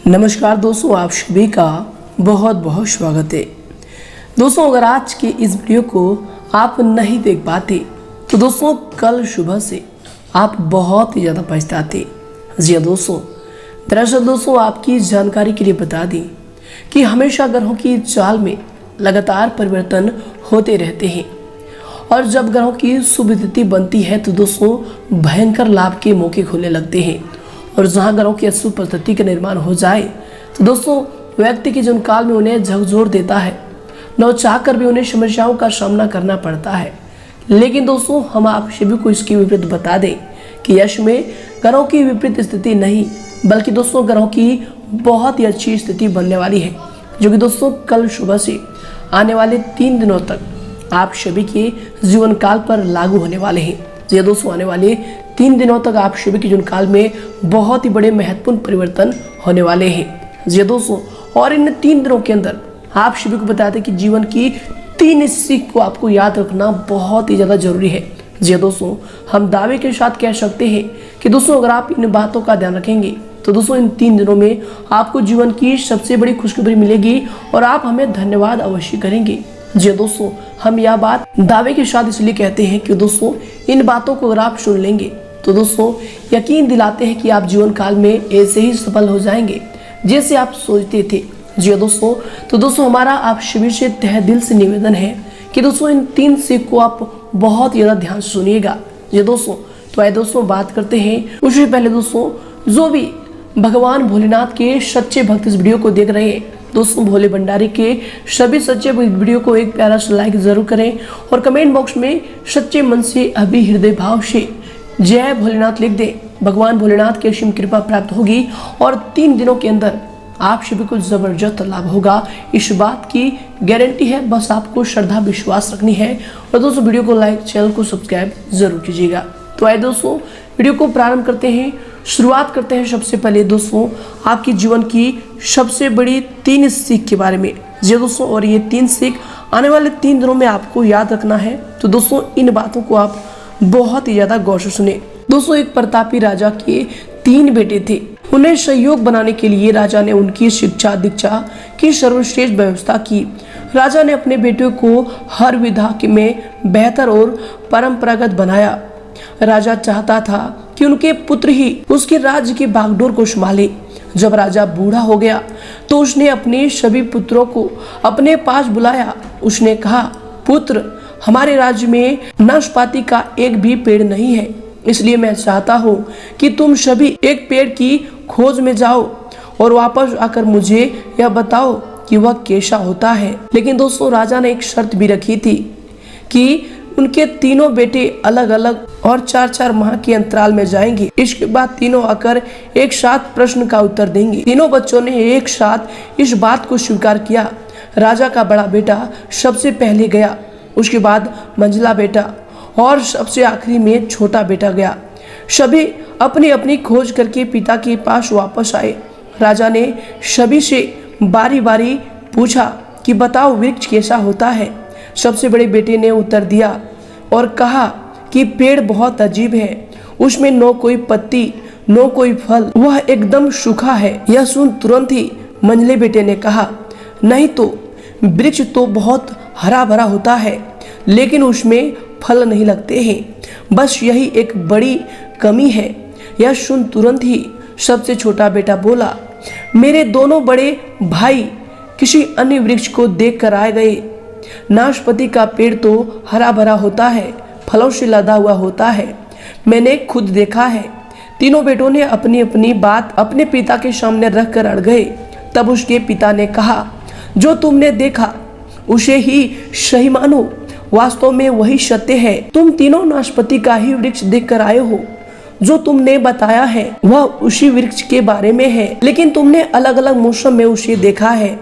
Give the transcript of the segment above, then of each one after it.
नमस्कार दोस्तों, आप सभी का बहुत बहुत स्वागत है। दोस्तों, अगर आज के इस वीडियो को आप नहीं देख पाते तो दोस्तों कल सुबह से आप बहुत ही ज़्यादा पछताते। जी हाँ दोस्तों, दरअसल दोस्तों आपकी जानकारी के लिए बता दें कि हमेशा ग्रहों की चाल में लगातार परिवर्तन होते रहते हैं और जब ग्रहों की शुभ तिथि बनती है तो दोस्तों भयंकर लाभ के मौके खुलने लगते हैं। और जहां ग्रहों की अशुभ परिस्थिति का निर्माण हो जाए तो दोस्तों व्यक्ति के जीवन काल में उन्हें झकझोर देता है, न चाह कर भी उन्हें समस्याओं का सामना करना पड़ता है। लेकिन दोस्तों हम आप सभी को इसके विपरीत बता दें कि यश में ग्रहों की विपरीत स्थिति नहीं बल्कि दोस्तों ग्रहों की बहुत ही अच्छी स्थिति बनने वाली है, जो कि दोस्तों कल सुबह से आने वाले 3 दिनों तक आप सभी के जीवन काल पर लागू होने वाले हैं। ये दोस्तों आने वाले 3 दिनों तक आप सभी के जीवन काल में बहुत ही बड़े महत्वपूर्ण परिवर्तन होने वाले हैं। जी दोस्तों, और इन 3 दिनों के अंदर आप सभी को बताते हैं कि जीवन की 3 सीख को आपको याद रखना बहुत ही ज़्यादा जरूरी है। जी दोस्तों, हम दावे के साथ कह सकते हैं कि दोस्तों अगर आप इन बातों का ध्यान रखेंगे तो दोस्तों इन 3 दिनों में आपको जीवन की सबसे बड़ी खुशखबरी मिलेगी और आप हमें धन्यवाद अवश्य करेंगे। जी दोस्तों, हम यह बात दावे के साथ इसलिए कहते हैं कि दोस्तों इन बातों को अगर आप सुन लेंगे तो दोस्तों यकीन दिलाते हैं कि आप जीवन काल में ऐसे ही सफल हो जाएंगे जैसे आप सोचते थे। जी दोस्तों, तो दोस्तों हमारा आप सभी से तहे दिल से निवेदन है कि दोस्तों इन 3 सीख को आप बहुत ज़्यादा ध्यान से सुनिएगा। जी दोस्तों, तो आइए दोस्तों बात करते हैं। उससे पहले दोस्तों जो भी भगवान भोलेनाथ के सच्चे भक्त इस वीडियो को देख रहे हैं दोस्तों, भोले भंडारी के सभी सच्चे वीडियो को एक प्यारा सा लाइक जरूर करें और कमेंट बॉक्स में सच्चे मन से अभी हृदय भाव से जय भोलेनाथ लिख दें। भगवान भोलेनाथ की असीम कृपा प्राप्त होगी और 3 दिनों के अंदर आप सभी को जबरदस्त लाभ होगा, इस बात की गारंटी है। बस आपको श्रद्धा विश्वास रखनी है और दोस्तों वीडियो को लाइक, चैनल को सब्सक्राइब जरूर कीजिएगा। तो आइए दोस्तों वीडियो को प्रारंभ करते हैं। शुरुआत करते हैं सबसे पहले दोस्तों आपके जीवन की सबसे बड़ी 3 सीख के बारे में। जी दोस्तों, और ये 3 सीख आने वाले 3 दिनों में आपको याद रखना है। तो दोस्तों इन बातों को आप बहुत ही ज्यादा गौर से सुने। दोस्तों एक प्रतापी राजा के 3 बेटे थे। उन्हें सहयोग बनाने के लिए राजा ने उनकी शिक्षा दीक्षा की सर्वश्रेष्ठ व्यवस्था की। राजा ने अपने बेटों को हर विधा में बेहतर और परंपरागत बनाया। राजा चाहता था कि उनके पुत्र ही उसके राज्य की बागडोर को संभाले। जब राजा बूढ़ा हो गया तो उसने अपने सभी पुत्रों को अपने पास बुलाया। उसने कहा, पुत्र, हमारे राज्य में नाशपाती का एक भी पेड़ नहीं है, इसलिए मैं चाहता हूँ कि तुम सभी एक पेड़ की खोज में जाओ और वापस आकर मुझे यह बताओ कि वह कैसा होता है। लेकिन दोस्तों राजा ने एक शर्त भी रखी थी कि उनके तीनों बेटे अलग अलग और 4-4 माह के अंतराल में जाएंगे। इसके बाद तीनों आकर एक साथ प्रश्न का उत्तर देंगे। तीनों बच्चों ने एक साथ इस बात को स्वीकार किया। राजा का बड़ा बेटा सबसे पहले गया, उसके बाद मंझला बेटा और सबसे आखिरी में छोटा बेटा गया। सभी अपनी अपनी खोज करके पिता के पास वापस आए। राजा ने सभी से बारी बारी पूछा कि बताओ वृक्ष कैसा होता है। सबसे बड़े बेटे ने उत्तर दिया और कहा कि पेड़ बहुत अजीब है, उसमें न कोई पत्ती न कोई फल, वह एकदम सूखा है। यह सुन तुरंत ही मंझले बेटे ने कहा, नहीं तो वृक्ष तो बहुत हरा भरा होता है लेकिन उसमें फल नहीं लगते हैं, बस यही एक बड़ी कमी है। यह सुन तुरंत ही सबसे छोटा बेटा बोला, मेरे दोनों बड़े भाई किसी अन्य वृक्ष को देख कर आ गए। नाशपाती का पेड़ तो हरा भरा होता है, फलों से लदा हुआ होता है, मैंने खुद देखा है। तीनों बेटों ने अपनी अपनी बात अपने पिता के सामने रख कर अड़ गए। तब उसके पिता ने कहा, जो तुमने देखा उसे ही सही मानो, वास्तव में वही सत्य है। तुम तीनों नाशपाती का ही वृक्ष देख कर आए हो। जो तुमने बताया है वह उसी वृक्ष के बारे में है, लेकिन तुमने अलग अलग मौसम में उसे देखा है।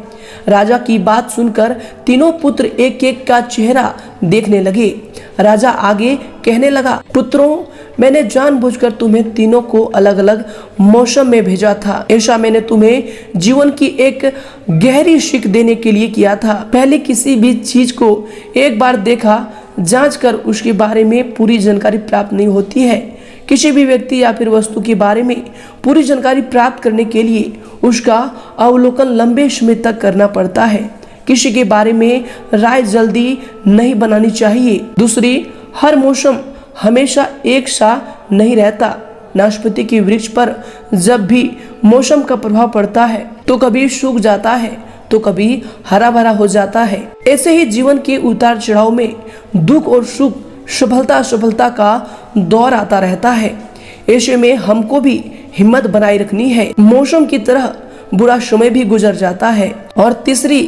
राजा की बात सुनकर तीनों पुत्र एक एक का चेहरा देखने लगे। राजा आगे कहने लगा, पुत्रों, मैंने जानबूझकर तुम्हें तीनों को अलग अलग मौसम में भेजा था। ऐसा मैंने तुम्हें जीवन की एक गहरी सीख देने के लिए किया था। पहले किसी भी चीज को एक बार देखा जांच कर उसके बारे में पूरी जानकारी प्राप्त नहीं होती है, किसी भी व्यक्ति या फिर वस्तु के बारे में पूरी जानकारी प्राप्त करने के लिए उसका अवलोकन लंबे समय तक करना पड़ता है। किसी के बारे में राय जल्दी नहीं बनानी चाहिए। दूसरी, हर मौसम हमेशा एक सा नहीं रहता। नाशपाती के वृक्ष पर जब भी मौसम का प्रभाव पड़ता है तो कभी सूख जाता है तो कभी हरा भरा हो जाता है। ऐसे ही जीवन के उतार चढ़ाव में दुख और सुख, सफलता का दौर आता रहता है। ऐसे में हमको भी हिम्मत बनाए रखनी है। मौसम की तरह बुरा समय भी गुजर जाता है। और तीसरी,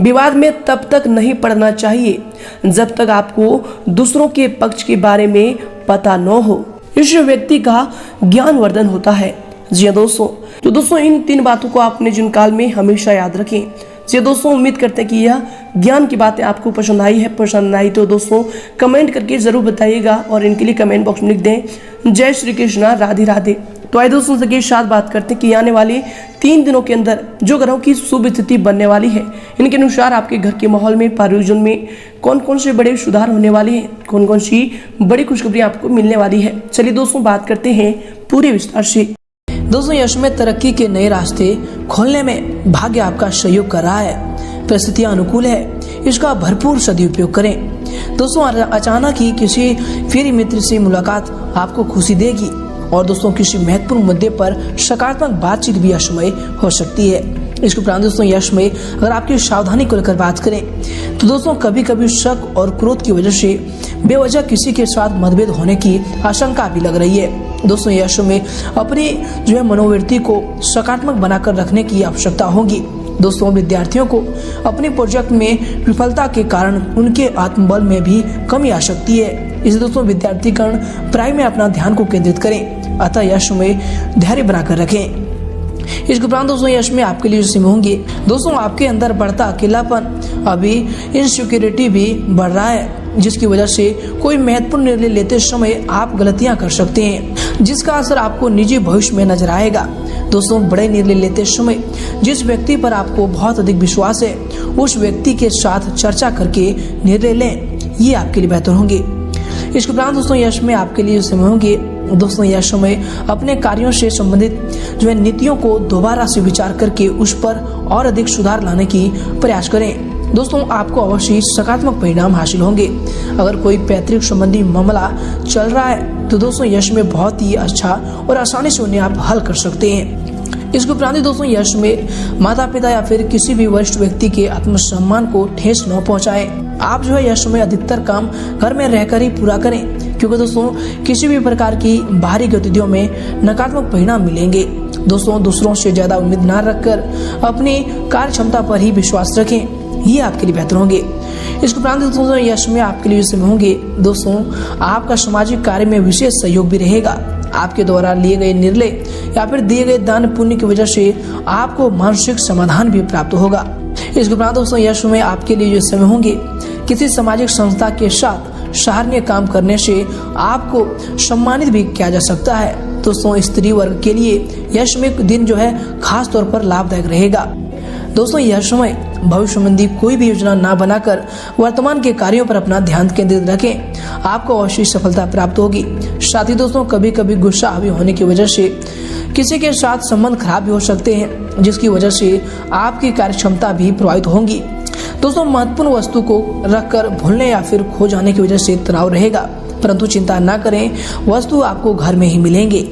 विवाद में तब तक नहीं पड़ना चाहिए जब तक आपको दूसरों के पक्ष के बारे में पता न हो। इस व्यक्ति का ज्ञानवर्धन होता है। जी दोस्तों, तो दोस्तों इन 3 बातों को आपने जीवन काल में हमेशा याद रखें। जी दोस्तों, उम्मीद करते हैं कि यह ज्ञान की बातें आपको पसंद आई है। पसंद आई तो दोस्तों कमेंट करके जरूर बताइएगा और इनके लिए कमेंट बॉक्स में लिख दें जय श्री कृष्णा, राधे राधे। तो आइए दोस्तों के साथ बात करते हैं कि आने वाले 3 दिनों के अंदर जो ग्रहों की शुभ स्थिति बनने वाली है, इनके अनुसार आपके घर के माहौल में, परिवार में कौन कौन से बड़े सुधार होने वाले हैं, कौन कौन सी बड़ी खुशखबरी आपको मिलने वाली है। चलिए दोस्तों बात करते हैं पूरे विस्तार से। दोस्तों, यश में तरक्की के नए रास्ते खोलने में भाग्य आपका सहयोग कर रहा है। परिस्थितियां अनुकूल है, इसका भरपूर सदुपयोग करें। दोस्तों, अचानक ही किसी प्रिय मित्र से मुलाकात आपको खुशी देगी और दोस्तों किसी महत्वपूर्ण मुद्दे पर सकारात्मक बातचीत भी यश में हो सकती है। इसके उपरांत दोस्तों यश में अगर आपकी सावधानी को लेकर बात करें तो दोस्तों कभी कभी शक और क्रोध की वजह से बेवजह किसी के साथ मतभेद होने की आशंका भी लग रही है। दोस्तों यश में अपनी जो है मनोवृत्ति को सकारात्मक बनाकर रखने की आवश्यकता होगी। दोस्तों, विद्यार्थियों को अपने प्रोजेक्ट में विफलता के कारण उनके आत्मबल में भी कमी आ सकती है। इसलिए दोस्तों विद्यार्थीगण पढ़ाई में अपना ध्यान को केंद्रित करें, अतः यश में धैर्य बनाकर रखें। इसके उपरांत दोस्तों यश में आपके लिए सीम होंगे। दोस्तों, आपके अंदर बढ़ता अकेलापन, अभी इनसिक्योरिटी भी बढ़ रहा है, जिसकी वजह से कोई महत्वपूर्ण निर्णय लेते समय आप गलतियां कर सकते हैं, जिसका असर आपको निजी भविष्य में नजर आएगा। दोस्तों, बड़े निर्णय लेते समय जिस व्यक्ति पर आपको बहुत अधिक विश्वास है उस व्यक्ति के साथ चर्चा करके निर्णय लें, ये आपके लिए बेहतर होंगे। इसके उपरांत दोस्तों यश में आपके लिए समय होंगे। दोस्तों, यश में अपने कार्यों से संबंधित जो है नीतियों को दोबारा से विचार करके उस पर और अधिक सुधार लाने की प्रयास करें। दोस्तों, आपको अवश्य सकारात्मक परिणाम हासिल होंगे। अगर कोई पैतृक संबंधी मामला चल रहा है तो दोस्तों यश में बहुत ही अच्छा और आसानी से उन्हें आप हल कर सकते हैं। इसके उपरांत दोस्तों यश में माता पिता या फिर किसी भी वरिष्ठ व्यक्ति के आत्मसम्मान को ठेस न पहुंचाएं। आप जो है यश में अधिकतर काम घर में रहकर ही पूरा करें, क्योंकि दोस्तों किसी भी प्रकार की बाहरी गतिविधियों में नकारात्मक परिणाम मिलेंगे। दोस्तों, दूसरों से ज्यादा उम्मीद न रखकर अपनी कार्य क्षमता पर ही विश्वास रखें, ये आपके लिए बेहतर होंगे। इसके उपरांत दोस्तों यश में आपके लिए समय होंगे। दोस्तों, आपका सामाजिक कार्य में विशेष सहयोग भी रहेगा। आपके द्वारा लिए गए निर्णय या फिर दिए गए दान पुण्य की वजह से आपको मानसिक समाधान भी प्राप्त होगा। इसके उपरांत दोस्तों यश में आपके लिए जो समय होंगे, किसी सामाजिक संस्था के साथ सराहनीय काम करने से आपको सम्मानित भी किया जा सकता है। दोस्तों, स्त्री वर्ग के लिए यश में दिन जो है खास तौर पर लाभदायक रहेगा। दोस्तों, यह समय भविष्य संबंधी कोई भी योजना ना बनाकर वर्तमान के कार्यों पर अपना ध्यान केंद्रित रखें, आपको अवश्य सफलता प्राप्त होगी। साथ ही दोस्तों कभी कभी गुस्सा हावी होने की वजह से किसी के साथ संबंध खराब भी हो सकते हैं, जिसकी वजह से आपकी कार्य क्षमता भी प्रभावित होंगी। दोस्तों, महत्वपूर्ण वस्तु को रखकर भूलने या फिर खो जाने की वजह से तनाव रहेगा, परंतु चिंता न करें, वस्तु आपको घर में ही मिलेंगे।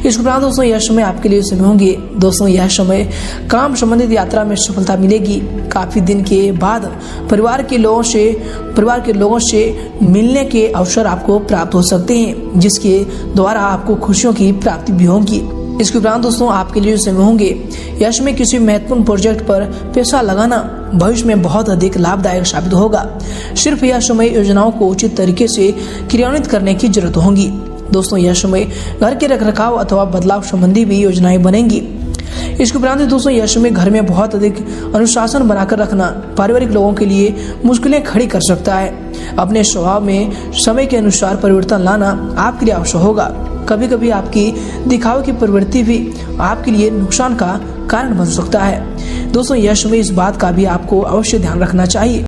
इस उपरांत दोस्तों यह समय आपके लिए समय होंगे। दोस्तों, यह समय काम संबंधित यात्रा में सफलता मिलेगी। काफी दिन के बाद परिवार के लोगों से मिलने के अवसर आपको प्राप्त हो सकते हैं, जिसके द्वारा आपको खुशियों की प्राप्ति भी होगी। इसके उपरांत दोस्तों आपके लिए समय होंगे। यश में किसी महत्वपूर्ण प्रोजेक्ट पर पैसा लगाना भविष्य में बहुत अधिक लाभदायक साबित होगा। सिर्फ यह समय योजनाओं को उचित तरीके से क्रियान्वित करने की जरूरत होगी। दोस्तों, यह समय घर के रखरखाव अथवा बदलाव संबंधी भी योजनाएं बनेंगी। इसके उपरांत दोस्तों यश में घर में बहुत अधिक अनुशासन बनाकर रखना पारिवारिक लोगों के लिए मुश्किलें खड़ी कर सकता है। अपने स्वभाव में समय के अनुसार परिवर्तन लाना आपके लिए आवश्यक होगा। कभी कभी आपकी दिखावे की प्रवृत्ति भी आपके लिए नुकसान का कारण बन सकता है। दोस्तों, यश में इस बात का भी आपको अवश्य ध्यान रखना चाहिए।